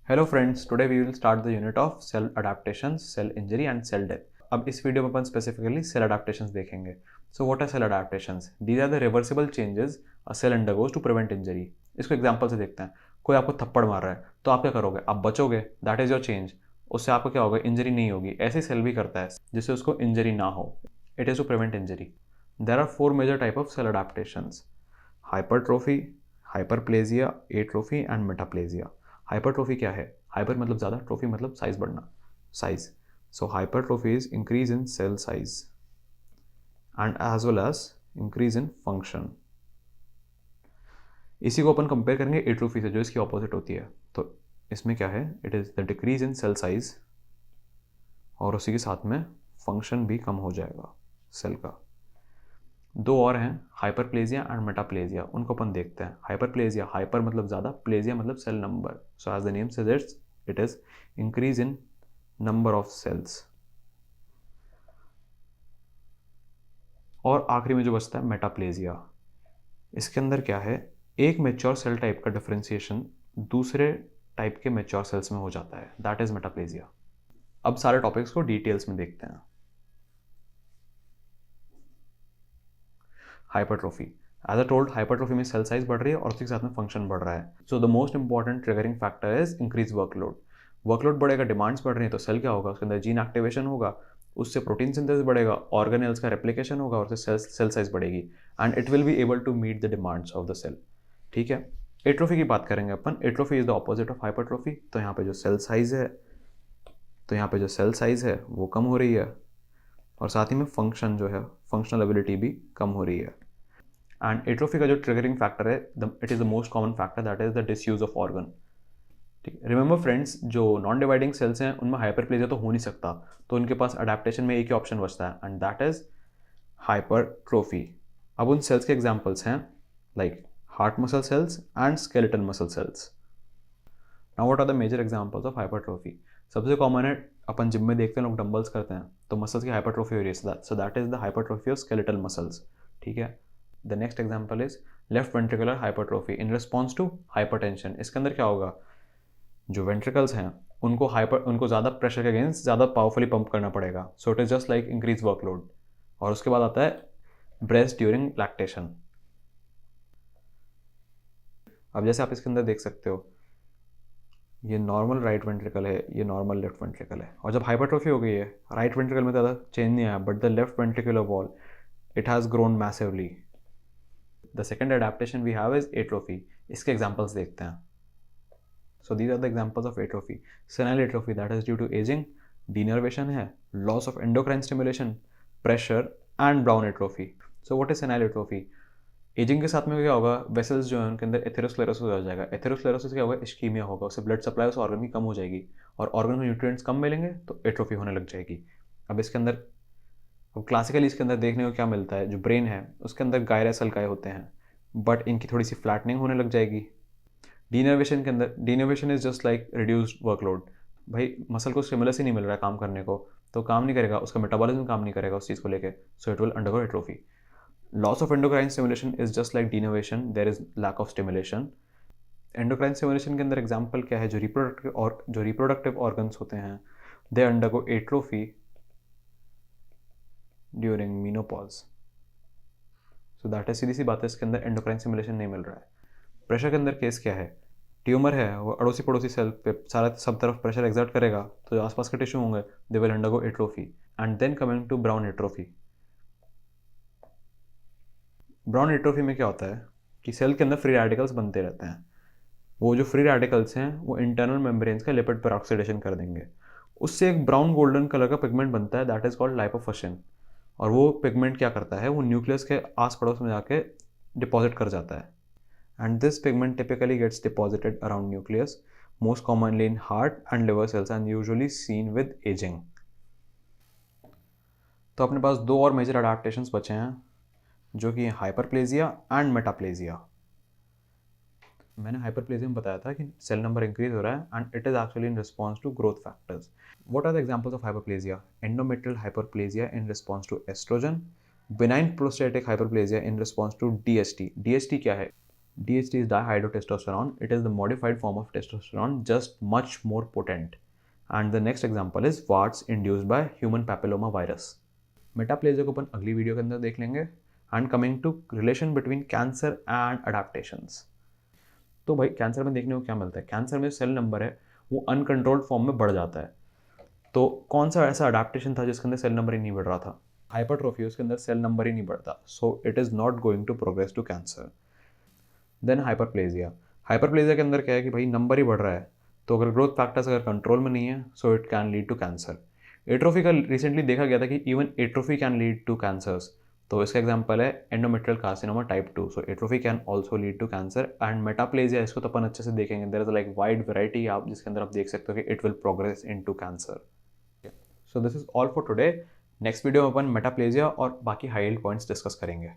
Hello friends, today we will start the unit of cell adaptations, cell injury and cell death. अब इस video में अपन specifically cell adaptations देखेंगे। So what are cell adaptations? These are the reversible changes a cell undergoes to prevent injury. इसको example से देखते हैं। कोई आपको थप्पड़ मार रहा है तो आप क्या करोगे? आप बचोगे, दैट इज योर चेंज। उससे आपको क्या होगा? इंजरी नहीं होगी। ऐसे सेल भी करता है जिससे उसको इंजरी ना हो। It is to prevent injury. There are four major type of cell adaptations: hypertrophy, hyperplasia, atrophy and metaplasia. Hypertrophy क्या है? हाइपर मतलब ज़्यादा, ट्रोफी मतलब साइज बढ़ना, size. So hypertrophy is increase in cell size and as well as increase in function. इसी को अपन compare करेंगे atrophy से, जो इसकी ऑपोजिट होती है। तो इसमें क्या है? It is the decrease in cell size और उसी के साथ में फंक्शन भी कम हो जाएगा सेल का। दो और हैं, हाइपरप्लेजिया एंड मेटाप्लेजिया। उनको अपन देखते हैं। हाइपरप्लेजिया, हाइपर मतलब ज़्यादा, प्लेजिया मतलब cell number. So as the name suggests, it is increase in number of cells. और आखिरी में जो बचता है मेटाप्लेजिया, इसके अंदर क्या है? एक मेच्योर सेल टाइप का डिफरेंशिएशन दूसरे टाइप के मेच्योर सेल्स में हो जाता है, दैट इज मेटाप्लेजिया। अब सारे टॉपिक्स को डिटेल्स में देखते हैं। Hypertrophy, as I told, hypertrophy में सेल साइज बढ़ रही है और उसके साथ में फंक्शन बढ़ रहा है। So the most important triggering factor is increase workload. Workload बढ़ेगा, डिमांड्स बढ़ रही है, तो सेल क्या होगा? उसके अंदर जीन एक्टिवेशन होगा, उससे प्रोटीन सिंथेसिस बढ़ेगा, ऑर्गेनेल्स का रेप्लिकेशन होगा और उससे सेल साइज बढ़ेगी and it will be able to meet the demands of the cell. ठीक है। एट्रोफी की बात करेंगे अपन। Atrophy is the opposite of hypertrophy. तो यहाँ पे जो सेल साइज है वो कम हो रही है और साथ ही में फंक्शन जो है, फंक्शनल एबिलिटी भी कम हो रही है। एंड एट्रोफी का जो ट्रिगरिंग फैक्टर है, it is the most common factor, that is the disuse of organ. ठीक है। रिमेंबर फ्रेंड्स, जो नॉन डिवाइडिंग सेल्स हैं उनमें हाइपरप्लेजिया तो हो नहीं सकता, तो उनके पास अडेप्टेशन में एक ही ऑप्शन बचता है एंड दैट इज हाइपरट्रोफी। अब उन सेल्स के एग्जांपल्स हैं like heart muscle cells and skeletal muscle cells. Now what are the major examples of hypertrophy? सबसे कॉमन है, अपन जिम में देखते हैं लोग डंबल्स करते हैं तो मसल्स की हाइपरट्रोफी हो रही है, so that is the hypertrophy of skeletal muscles. ठीक है। The next example is left ventricular hypertrophy in response to hypertension. इसके अंदर क्या होगा? जो वेंट्रिकल्स हैं उनको ज़्यादा प्रेशर के अगेंस्ट ज़्यादा पावरफुली पंप करना पड़ेगा, सो it is just like increase workload. और उसके बाद आता है ब्रेस्ट ड्यूरिंग लैक्टेशन। अब जैसे आप इसके अंदर देख सकते हो, ये नॉर्मल राइट वेंट्रिकल है, ये नॉर्मल लेफ्ट वेंट्रिकल है, और जब हाइपरट्रोफी हो गई है राइट वेंट्रिकल में ज़्यादा चेंज नहीं आया, but the left ventricular wall it has grown massively. The second adaptation we have is atrophy. इसके एग्जाम्पल्स देखते हैं। So these are the examples of atrophy. Senile atrophy, that is due to ageing, denervation है, loss of endocrine stimulation, pressure and brown atrophy. So what is senile atrophy? Ageing के साथ में क्या होगा? Vessels जो है उनके अंदर एथेरोस्क्लेरोसिस हो जाएगा। एथेरोस्क्लेरोसिस क्या होगा? इश्कीमिया होगा, उससे ब्लड सप्लाई उस ऑर्गन की कम हो जाएगी और ऑर्गन में न्यूट्रिएंट्स कम मिलेंगे तो एट्रोफी होने लग जाएगी। अब इसके अंदर, अब क्लासिकली इसके अंदर देखने को क्या मिलता है? जो ब्रेन है उसके अंदर गायरा सल्काई होते हैं, बट इनकी थोड़ी सी फ्लैटनिंग होने लग जाएगी। डीनर्वेशन के अंदर, denervation is just like reduced workload. भाई मसल को स्टिमुलस ही नहीं मिल रहा है काम करने को, तो काम नहीं करेगा, उसका मेटाबॉलिज्म काम नहीं करेगा उस चीज़ को लेकर, so it will undergo atrophy. Loss of endocrine stimulation is just like denervation, there is lack of stimulation. Endocrine stimulation के अंदर एग्जाम्पल क्या है? जो रिप्रोडक्टिव ऑर्गन्स होते हैं, they undergo atrophy during menopause. So that is, सीधी सी बात है, इसके अंदर एंडोक्राइन स्टिमुलेशन नहीं मिल रहा है। प्रेशर के अंदर केस क्या है? ट्यूमर है, वो अड़ोसी पड़ोसी सेल पे सारा सब तरफ प्रेशर एग्जर्ट करेगा, तो जो आसपास के टिश्यू होंगे they will undergo atrophy. And then coming to brown atrophy. Brown atrophy में क्या होता है कि सेल के अंदर फ्री रेडिकल्स बनते रहते हैं। वो जो फ्री रेडिकल्स हैं वो इंटरनल मेम्ब्रेन्स का लिपिड पर ऑक्सीडेशन कर देंगे, उससे एक ब्राउन गोल्डन कलर का पिगमेंट बनता है, दैट इज कॉल्ड लाइपोफिशन। और वो पिगमेंट क्या करता है? वो न्यूक्लियस के आस पड़ोस में जाके डिपॉजिट कर जाता है and this pigment typically gets deposited around nucleus, most commonly in heart and liver cells and usually seen with ageing. तो अपने पास दो और मेजर अडेप्टेशंस बचे हैं, जो कि हाइपरप्लेजिया एंड मेटाप्लेजिया। मैंने हाइपरप्लेजिया में बताया था कि सेल नंबर इंक्रीज हो रहा है and it is actually in response to growth factors. What are the examples of hyperplasia? Endometrial hyperplasia in response to oestrogen, benign prostatic hyperplasia in response to DHT. DHT क्या है? DHT is dihydrotestosterone. It is the modified form of testosterone, just much more potent. And the next example is warts induced by human papilloma virus. Metaplasia को अपन अगली video के अंदर देख लेंगे. And coming to relation between cancer and adaptations. तो भाई cancer में देखने को क्या मिलता है? कैंसर में सेल नंबर है वो अनकंट्रोल्ड फॉर्म में बढ़ जाता है. तो कौन सा ऐसा अडेप्टेशन था जिसके अंदर सेल नंबर ही नहीं बढ़ रहा था? हाइपरट्रोफी, उसके अंदर सेल नंबर ही नहीं बढ़ता. So it is not going to progress to cancer. Then hyperplasia. Hyperplasia के अंदर क्या है कि भाई नंबर ही बढ़ रहा है, तो अगर ग्रोथ फैक्टर्स अगर कंट्रोल में नहीं है so it can lead to cancer. Atrophy का रिसेंटली देखा गया था कि even atrophy can lead to cancers. तो इसका एग्जांपल है endometrial carcinoma type 2. So atrophy can also lead to cancer. And metaplasia, इसको तो अपन अच्छे से देखेंगे. There is like wide variety आप जिसके अंदर आप देख सकते हो कि it will progress into cancer. So this is all for today. Next video में अपन मेटाप्लेजिया और बाकी हाई पॉइंट्स डिस्कस करेंगे.